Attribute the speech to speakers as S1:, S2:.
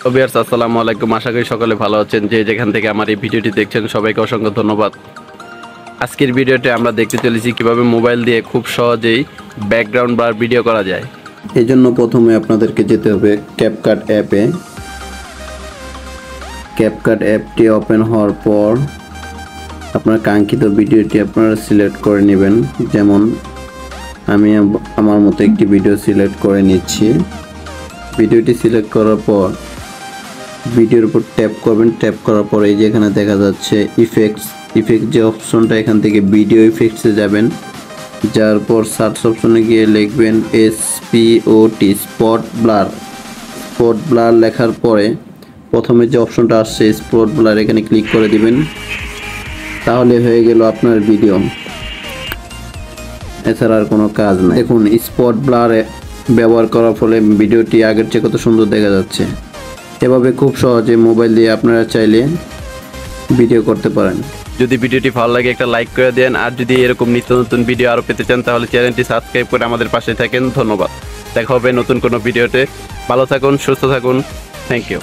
S1: Viewers আসসালামু আলাইকুম, আশা করি সকলে ভালো আছেন। যে যেখান থেকে আমার এই ভিডিওটি দেখছেন সবাইকে অসংখ্য ধন্যবাদ। আজকের ভিডিওতে আমরা দেখতে চলেছি কিভাবে মোবাইল দিয়ে খুব সহজেই ব্যাকগ্রাউন্ড ব্লার ভিডিও করা যায়।
S2: এই জন্য প্রথমে আপনাদেরকে যেতে হবে ক্যাপকাট অ্যাপে। ক্যাপকাট অ্যাপটি ওপেন হওয়ার পর আপনার কাঙ্ক্ষিত ভিডিওটি আপনারা সিলেক্ট করে নেবেন। যেমন আমি আমার মতো একটি ভিডিও সিলেক্ট করে নিচ্ছি। ভিডিওটি সিলেক্ট করার পর ভিডিওর উপর ট্যাপ করবেন। ট্যাপ করার পর এই যে এখানে দেখা যাচ্ছে ইফেক্টস যে অপশনটা, এখান থেকে ভিডিও ইফেক্টসে যাবেন। যার পর সার্চ অপশনে গিয়ে লিখবেন SPOT স্পট ব্লার লেখার পরে প্রথমে যে অপশনটা আসছে স্পট ব্লার, এখানে ক্লিক করে দিবেন। তাহলে হয়ে গেল আপনার ভিডিও, এছাড়া আর কোনো কাজ নাই। দেখুন স্পট ব্লার ব্যবহার করার ফলে ভিডিওটি আগের চেয়ে কত সুন্দর দেখা যাচ্ছে। এভাবে খুব সহজে মোবাইল দিয়ে আপনারা চাইলে ভিডিও করতে পারেন।
S1: যদি ভিডিওটি ভালো লাগে একটা লাইক করে দেন, আর যদি এরকম নিত্য নতুন ভিডিও আরও পেতে চান তাহলে চ্যানেলটি সাবস্ক্রাইব করে আমাদের পাশে থাকেন। ধন্যবাদ। দেখা হবে নতুন কোনো ভিডিওতে। ভালো থাকুন, সুস্থ থাকুন। Thank you.